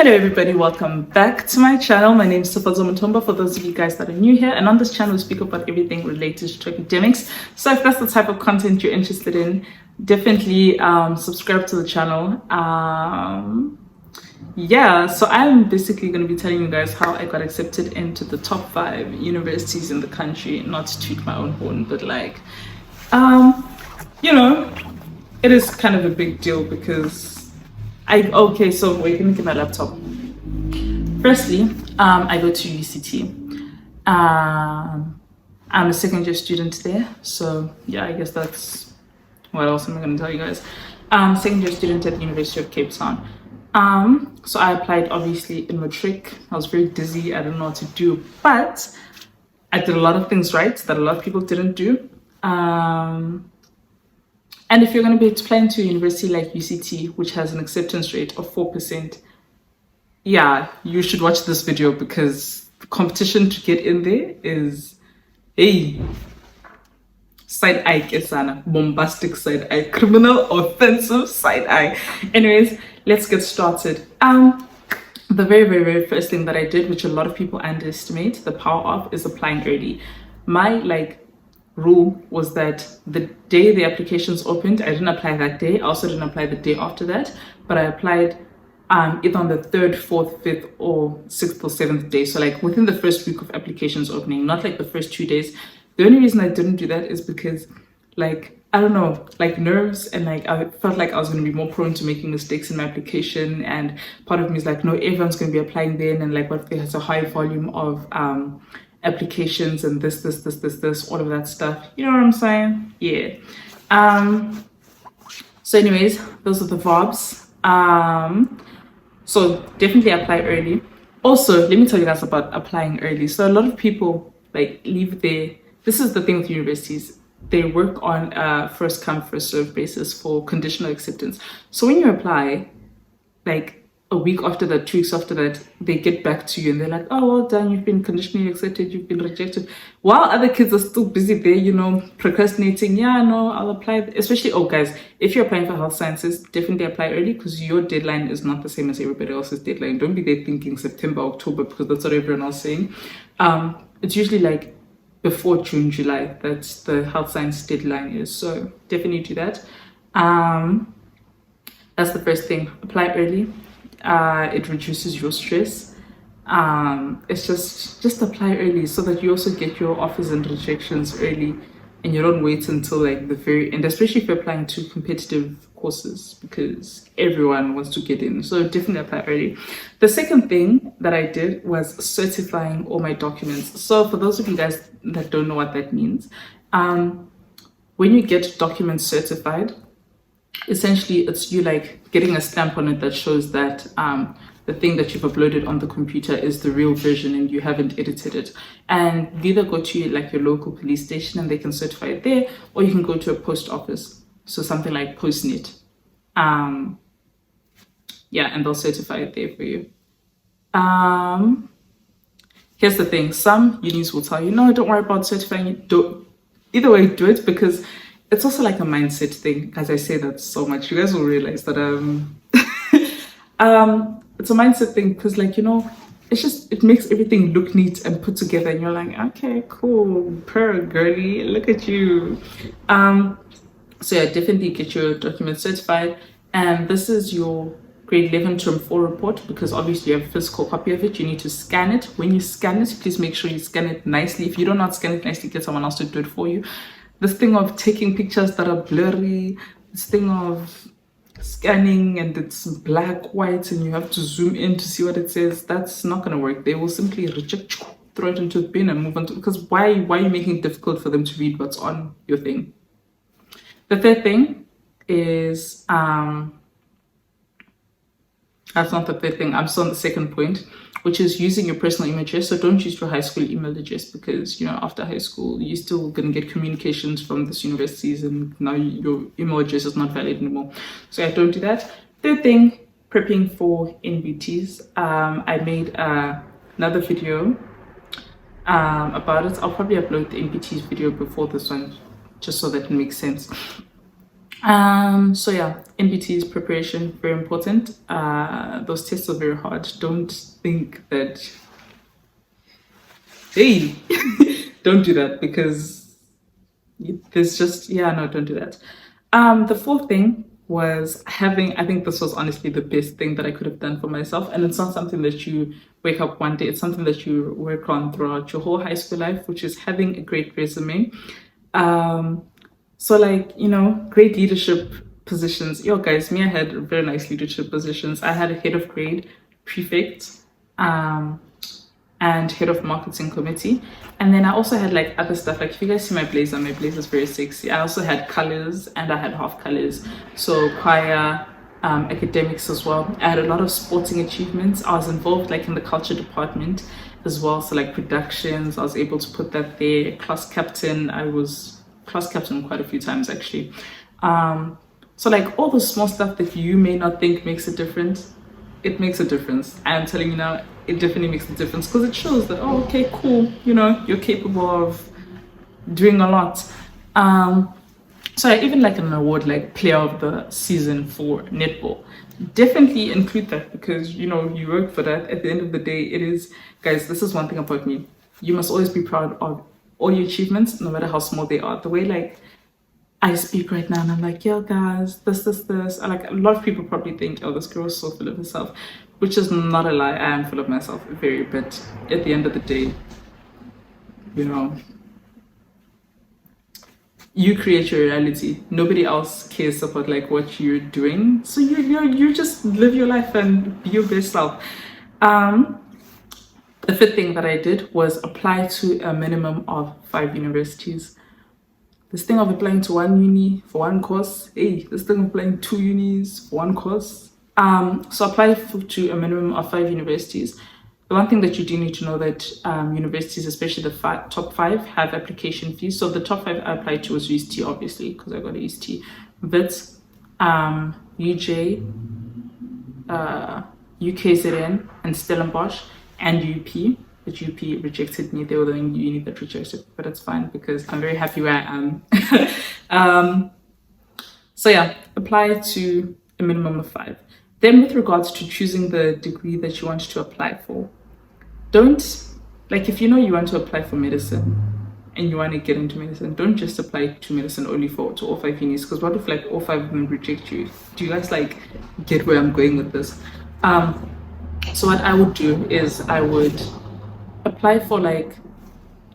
Hello everybody, welcome back to my channel. My name is Tufazo Mutomba for those of you guys that are new here, and on this channel we speak about everything related to academics. So if that's the type of content you're interested in, definitely subscribe to the channel. Yeah, so I'm basically going to be telling you guys how I got accepted into the top 5 universities in the country. Not to toot my own horn, but like you know, it is kind of a big deal because so wait, let me get my laptop. Firstly, I go to UCT. I'm a second year student there, so yeah, I guess that's what else am I going to tell you guys. Second year student at the University of Cape Town. So I applied obviously in matric. I was very dizzy, I didn't know what to do, but I did a lot of things right that a lot of people didn't do. And if you're going to be applying to a university like UCT, which has an acceptance rate of 4%, yeah, you should watch this video because the competition to get in there is, hey, side eye kesana, bombastic side eye, criminal, offensive side eye. Anyways, let's get started. The very first thing that I did, which a lot of people underestimate the power of, is applying early. My rule was that the day the applications opened, I didn't apply that day. I also didn't apply the day after that, but I applied either on the 3rd, 4th, 5th, or 6th or 7th day. So like within the first week of applications opening, not like the first 2 days. The only reason I didn't do that is because I don't know, nerves, and I felt like I was going to be more prone to making mistakes in my application. And part of me is like, no, everyone's going to be applying then, and what if there's a high volume of applications and this, all of that stuff. You know what I'm saying? Yeah. So anyways, those are the vibes. So definitely apply early. Also, let me tell you guys about applying early. So a lot of people leave their, this is the thing with universities, they work on a first come first serve basis for conditional acceptance. So when you apply, a week after that, 2 weeks after that, they get back to you and they're like, oh, well done, you've been conditionally accepted, you've been rejected. While other kids are still busy there, procrastinating. Yeah, no, I'll apply. Especially, oh guys, if you're applying for health sciences, definitely apply early because your deadline is not the same as everybody else's deadline. Don't be there thinking September, October, because that's what everyone else is saying. It's usually before June, July, that's the health science deadline is. So definitely do that. That's the first thing. Apply early. It reduces your stress. It's just apply early so that you also get your offers and rejections early, and you don't wait until the very end, especially if you're applying to competitive courses, because everyone wants to get in. So definitely apply early. The second thing that I did was certifying all my documents. So for those of you guys that don't know what that means, when you get documents certified, essentially it's you getting a stamp on it that shows that the thing that you've uploaded on the computer is the real version and you haven't edited it. And you either go to your local police station and they can certify it there, or you can go to a post office, so something like Postnet. Yeah, and they'll certify it there for you. Here's the thing, some unis will tell you, no, don't worry about certifying it. Either way, do it, because it's also a mindset thing. As I say that so much, you guys will realize that it's a mindset thing, because it makes everything look neat and put together, and you're like, okay, cool, purr, girly, look at you. So yeah, definitely get your documents certified. And this is your grade 11 term 4 report, because obviously you have a physical copy of it. You need to scan it. When you scan it, please make sure you scan it nicely. If you do not scan it nicely, get someone else to do it for you. This thing of taking pictures that are blurry, this thing of scanning and it's black, white, and you have to zoom in to see what it says, that's not going to work. They will simply reject, throw it into the bin and move on to, because why are you making it difficult for them to read what's on your thing? The third thing is, that's not the third thing, I'm still on the second point, which is using your personal email address. So don't use your high school email address, because after high school you're still going to get communications from these universities, and now your email address is not valid anymore. So yeah, don't do that. Third thing, prepping for NBTs. I made another video about it. I'll probably upload the NBTs video before this one, just so that it makes sense. So yeah, NBT's preparation, very important. Those tests are very hard. Don't think that, hey, don't do that because there's just, yeah, no, don't do that. The fourth thing was having, I think this was honestly the best thing that I could have done for myself. And it's not something that you wake up one day, it's something that you work on throughout your whole high school life, which is having a great resume. Um, so like, great leadership positions. Yo guys, me, I had very nice leadership positions. I had a head of grade, prefect, um, and head of marketing committee. And then I also had like other stuff. Like if you guys see my blazer is very sexy. I also had colors and I had half colors. So choir, academics as well. I had a lot of sporting achievements. I was involved like in the culture department as well. So like productions, I was able to put that there. Class captain, I was class captain quite a few times actually. So like all the small stuff that you may not think makes a difference, it makes a difference. I'm telling you now, it definitely makes a difference because it shows that, oh, okay, cool, you're capable of doing a lot. So I even like an award like player of the season for netball. Definitely include that because you work for that. At the end of the day, it is, guys, this is one thing about me. You must always be proud of all your achievements, no matter how small they are. The way like I speak right now and I'm like, yo guys, this. I like a lot of people probably think, oh, this girl is so full of herself, which is not a lie. I am full of myself, very, but at the end of the day, you know, you create your reality. Nobody else cares about like what you're doing. So you just live your life and be your best self. Um, the fifth thing that I did was apply to a minimum of 5 universities. This thing of applying to one uni for one course, hey, this thing of applying 2 unis for one course. So apply to a minimum of 5 universities. The one thing that you do need to know that universities, especially the top five, have application fees. So the top five I applied to was UST, obviously, because I got a UST. Wits, UJ, UKZN, and Stellenbosch, and UP. But UP rejected me. They were the only uni that rejected, but it's fine because I'm very happy where I am. So yeah, apply to a minimum of 5. Then with regards to choosing the degree that you want to apply for, don't, like if you want to apply for medicine and you want to get into medicine, don't just apply to medicine only to all 5 unis, because what if like all 5 of them reject you? Do you guys like get where I'm going with this? So what I would do is I would apply for like,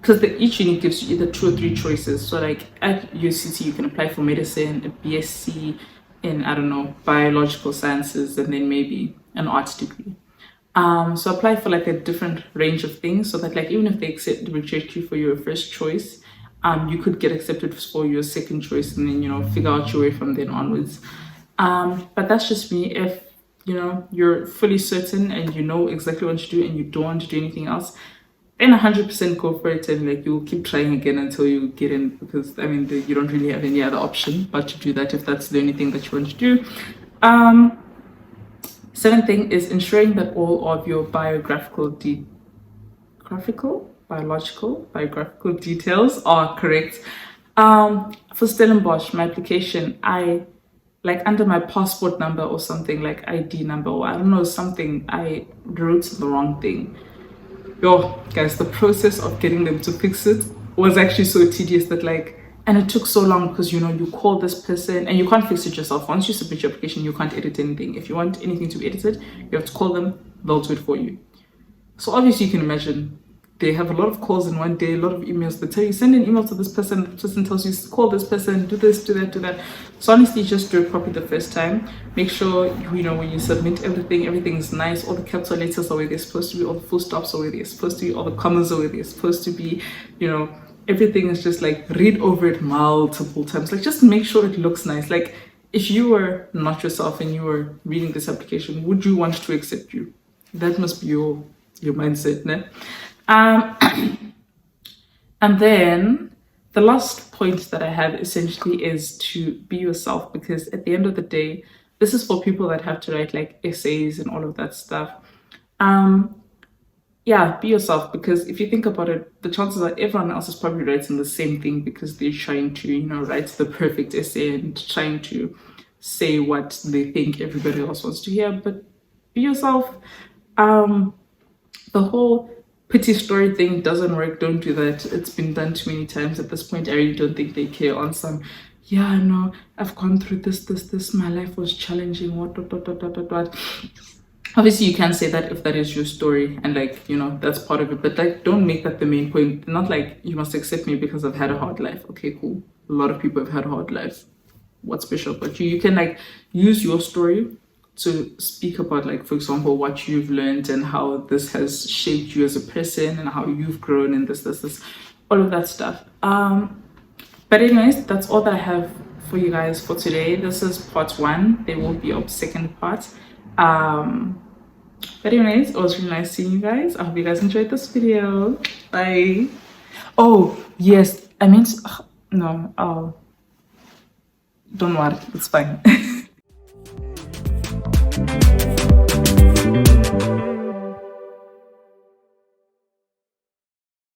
because each uni gives you either 2 or 3 choices. So like at UCT you can apply for medicine, a BSc in, I don't know, biological sciences, and then maybe an arts degree. So apply for like a different range of things so that like even if they reject you for your first choice, you could get accepted for your second choice and then figure out your way from then onwards. But that's just me. If you're fully certain and you know exactly what to do and you don't want to do anything else, then 100% go for it, and like you'll keep trying again until you get in, because I mean you don't really have any other option but to do that if that's the only thing that you want to do. Seventh thing is ensuring that all of your biographical details are correct. For Stellenbosch, my application, I like under my passport number or something, like ID number, or I don't know, something, I wrote the wrong thing. Yo, guys, the process of getting them to fix it was actually so tedious that like, and it took so long because you call this person and you can't fix it yourself. Once you submit your application, you can't edit anything. If you want anything to be edited, you have to call them, they'll do it for you. So obviously you can imagine they have a lot of calls in one day, a lot of emails. They tell you, send an email to this person, the person tells you, call this person, do this, do that, do that. So honestly, just do it properly the first time. Make sure, when you submit everything is nice. All the capital letters are where they're supposed to be, all the full stops are where they're supposed to be, all the commas are where they're supposed to be, everything is just like, read over it multiple times. Like just make sure it looks nice. Like if you were not yourself and you were reading this application, would you want to accept you? That must be your mindset, né? And then the last point that I have essentially is to be yourself, because at the end of the day, this is for people that have to write like essays and all of that stuff. yeah, be yourself, because if you think about it, the chances are everyone else is probably writing the same thing because they're trying to, write the perfect essay and trying to say what they think everybody else wants to hear. But be yourself. Um, the whole pity story thing doesn't work. Don't do that. It's been done too many times at this point. I really don't think they care on some, yeah, no, I've gone through this, my life was challenging, what. Obviously, you can say that if that is your story and, like, that's part of it, but, like, don't make that the main point. Not like you must accept me because I've had a hard life. Okay, cool. A lot of people have had hard lives. What's special about you? You can, like, use your story to speak about, like, for example, what you've learned and how this has shaped you as a person and how you've grown in this, all of that stuff. But anyways, that's all that I have for you guys for today. This is part one. There will be a second part. But anyways, it was really nice seeing you guys. I hope you guys enjoyed this video. Bye. Oh yes, I meant no. Oh, don't worry, it's fine.